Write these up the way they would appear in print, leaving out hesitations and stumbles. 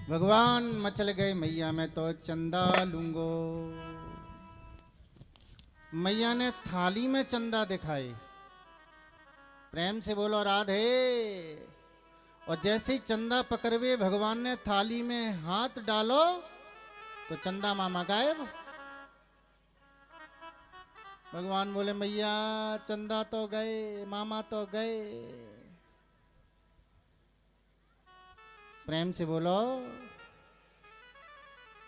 भगवान मचल गए मैया मैं तो चंदा लूंगो। मैया ने थाली में चंदा दिखाए, प्रेम से बोलो राधे। और जैसे ही चंदा पकड़वे भगवान ने थाली में हाथ डालो तो चंदा मामा गायब। भगवान बोले मैया चंदा तो गए, मामा तो गए। प्रेम से बोलो।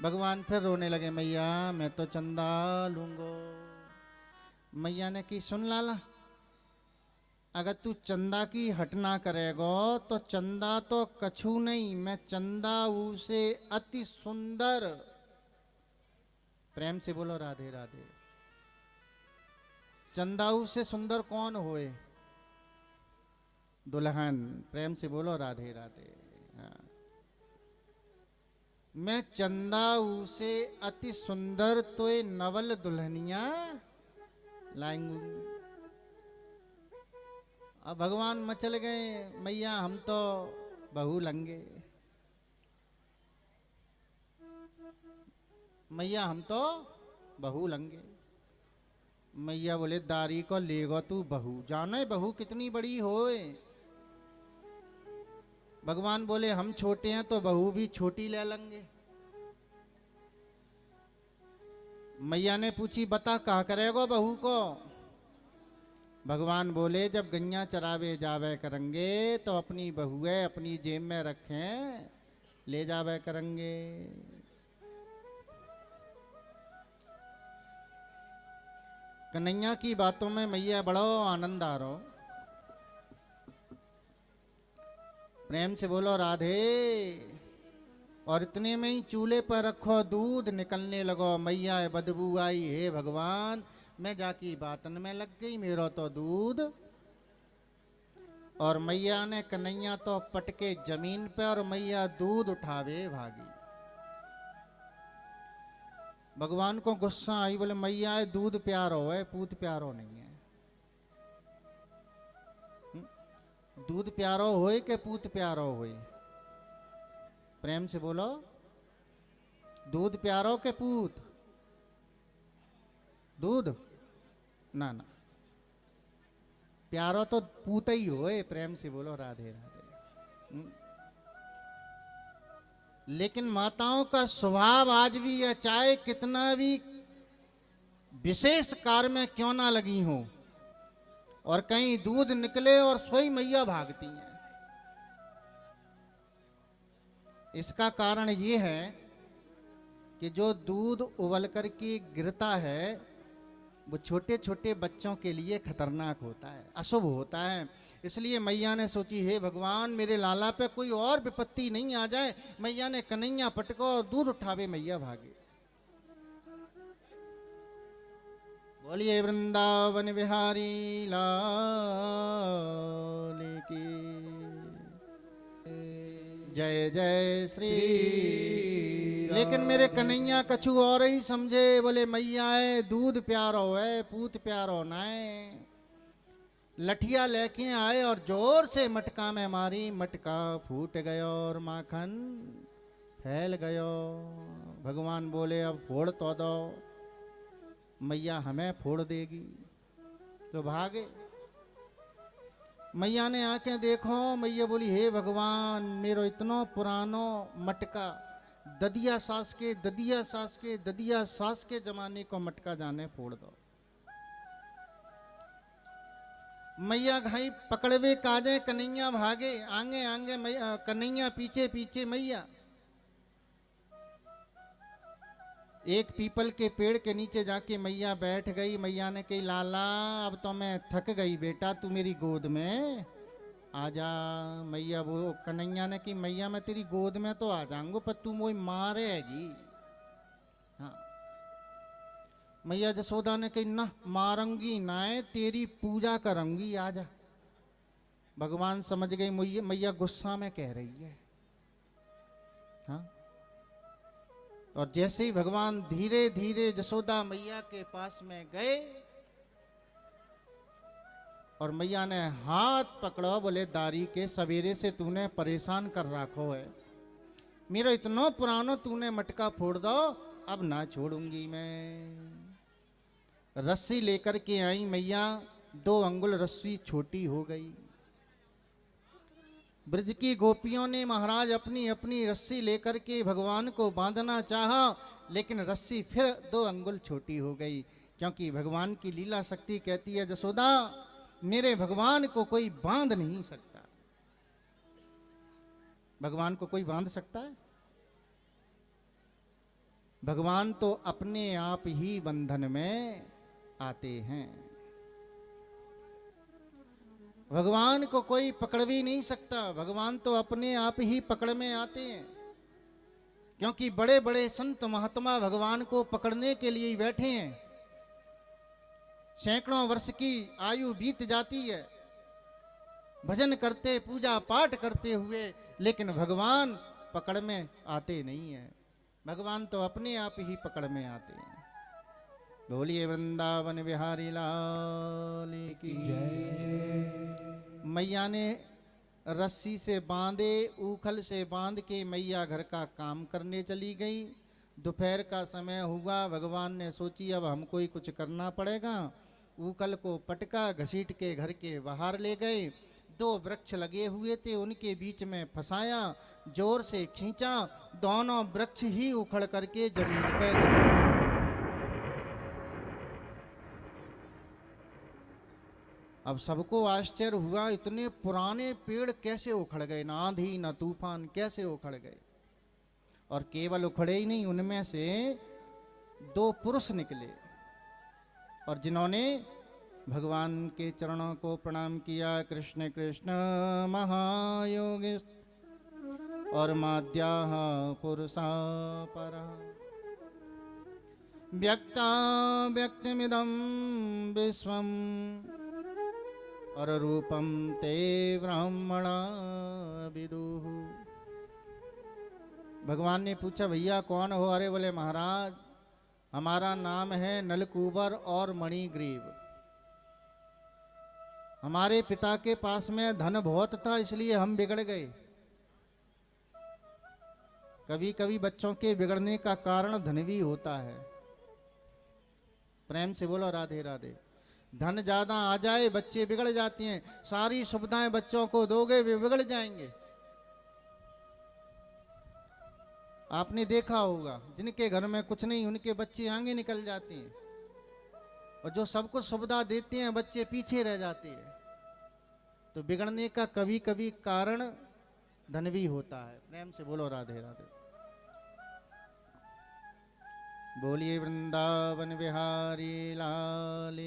भगवान फिर रोने लगे, मैया मैं तो चंदा लूंगो। मैया ने की सुन लाला, अगर तू चंदा की हट ना करेगो तो चंदा तो कछु नहीं, मैं चंदा उसे अति सुंदर। प्रेम से बोलो राधे राधे। चंदाऊ से सुंदर कौन होए? दुल्हन। प्रेम से बोलो राधे राधे। हाँ। मैं चंदाऊ से अति सुंदर तो ये नवल दुल्हनिया लाएंगी। अब भगवान मचल गए, मैया हम तो बहू लंगे। मैया हम तो बहू लंगे। मैया बोले दारी को लेगो तू बहू, जाने बहू कितनी बड़ी होए। भगवान बोले हम छोटे हैं तो बहू भी छोटी ले लेंगे। मैया ने पूछी बता कहा करेगो बहू को? भगवान बोले जब गैया चरावे जावे करेंगे तो अपनी बहुए अपनी जेब में रखें, ले जावे करेंगे। कन्हैया की बातों में मैया बड़ो आनंद आ रहा। प्रेम से बोलो राधे। और इतने में ही चूल्हे पर रखो दूध निकलने लगो। मैया बदबू आई, हे भगवान मैं जाकी बातन में लग गई, मेरा तो दूध। और मैया ने कन्हैया तो पटके जमीन पे और मैया दूध उठावे भागी। भगवान को गुस्सा आई, बोले मैया दूध प्यारो है, पूत प्यारो नहीं है। दूध प्यारो होए के पूत प्यारो होए? प्रेम से बोलो। दूध प्यारो के पूत? दूध ना ना, प्यारो तो पूत ही होए। प्रेम से बोलो राधे राधे। लेकिन माताओं का स्वभाव आज भी है, चाहे कितना भी विशेष कार्य में क्यों ना लगी हो और कहीं दूध निकले और सोई मैया भागती हैं। इसका कारण ये है कि जो दूध उबल कर के गिरता है वो छोटे छोटे बच्चों के लिए खतरनाक होता है, अशुभ होता है। इसलिए मैया ने सोची हे भगवान मेरे लाला पे कोई और विपत्ति नहीं आ जाए। मैया ने कन्हैया पटको और दूध उठावे मैया भागे। बोलिए वृंदावन बिहारी लाल की जय जय श्री। लेकिन मेरे कन्हैया कछु और ही समझे। बोले मैया है दूध प्यारो है, पूत प्यारो ना है। लठिया लेके आए और जोर से मटका में मारी, मटका फूट गयो और माखन फैल गयो। भगवान बोले अब फोड़ तो दो। मैया हमें फोड़ देगी तो भागे। मैया ने आके देखो, मैया बोली हे भगवान मेरो इतना पुरानो मटका, ददिया सास के ददिया सास के ददिया सास के जमाने को मटका जाने फोड़ दो। मैया घाई पकड़वे काजे, कन्हैया भागे आगे आगे, कन्हैया पीछे पीछे। मैया एक पीपल के पेड़ के नीचे जाके मैया बैठ गई। मैया ने कही लाला अब तो मैं थक गई बेटा, तू मेरी गोद में आजा। मैया वो कन्हैया ने कि मैया मैं तेरी गोद में तो आ जाऊंगा पर तू मुझे मारेगी। हाँ। मैया जसोदा ने कही ना मारूंगी ना, तेरी पूजा करूंगी, आजा। भगवान समझ गई मैया गुस्सा में कह रही है। हाँ। और जैसे ही भगवान धीरे धीरे जसोदा मैया के पास में गए और मैया ने हाथ पकड़ो, बोले दारी के सवेरे से तूने परेशान कर रखो है, मेरो इतनो पुरानो तूने मटका फोड़ दो, अब ना छोड़ूंगी मैं। रस्सी लेकर के आई मैया, 2 अंगुल रस्सी छोटी हो गई। ब्रज की गोपियों ने महाराज अपनी अपनी रस्सी लेकर के भगवान को बांधना चाहा, लेकिन रस्सी फिर 2 अंगुल छोटी हो गई, क्योंकि भगवान की लीला शक्ति कहती है, जसोदा मेरे भगवान को कोई बांध नहीं सकता। भगवान को कोई बांध सकता है? भगवान तो अपने आप ही बंधन में आते हैं। भगवान को कोई पकड़ भी नहीं सकता, भगवान तो अपने आप ही पकड़ में आते हैं। क्योंकि बड़े बड़े संत महात्मा भगवान को पकड़ने के लिए ही बैठे हैं। सैकड़ों वर्ष की आयु बीत जाती है भजन करते, पूजा पाठ करते हुए, लेकिन भगवान पकड़ में आते नहीं है। भगवान तो अपने आप ही पकड़ में आते हैं। बोलिए वृंदावन बिहारी लाल की जय। मैया ने रस्सी से बांधे, ऊखल से बांध के मैया घर का काम करने चली गई। दोपहर का समय हुआ, भगवान ने सोची अब हमको ही कुछ करना पड़ेगा। ऊखल को पटका, घसीट के घर के बाहर ले गए। 2 वृक्ष लगे हुए थे, उनके बीच में फंसाया, जोर से खींचा, दोनों वृक्ष ही उखड़ करके जमीन पर गिरे। अब सबको आश्चर्य हुआ, इतने पुराने पेड़ कैसे उखड़ गए, ना आंधी ना तूफान, कैसे उखड़ गए। और केवल उखड़े ही नहीं, उनमें से 2 पुरुष निकले, और जिन्होंने भगवान के चरणों को प्रणाम किया। कृष्ण कृष्ण महायोगी और माद्या पुरुषा परा व्यक्ता व्यक्तिमिदं विश्वम और रूपम ते ब्राह्मणा विदुः। भगवान ने पूछा, भैया कौन हो? अरे बोले महाराज हमारा नाम है नलकूबर और मणिग्रीव। हमारे पिता के पास में धन बहुत था, इसलिए हम बिगड़ गए। कभी कभी बच्चों के बिगड़ने का कारण धन भी होता है। प्रेम से बोलो राधे राधे। धन ज्यादा आ जाए बच्चे बिगड़ जाते हैं। सारी सुविधाएं बच्चों को दोगे वे बिगड़ जाएंगे। आपने देखा होगा जिनके घर में कुछ नहीं उनके बच्चे आगे निकल जाते हैं, और जो सब कुछ सुविधा देते हैं बच्चे पीछे रह जाते हैं। तो बिगड़ने का कभी कभी कारण धन भी होता है। प्रेम से बोलो राधे राधे। बोलिए वृंदावन बिहारी लाल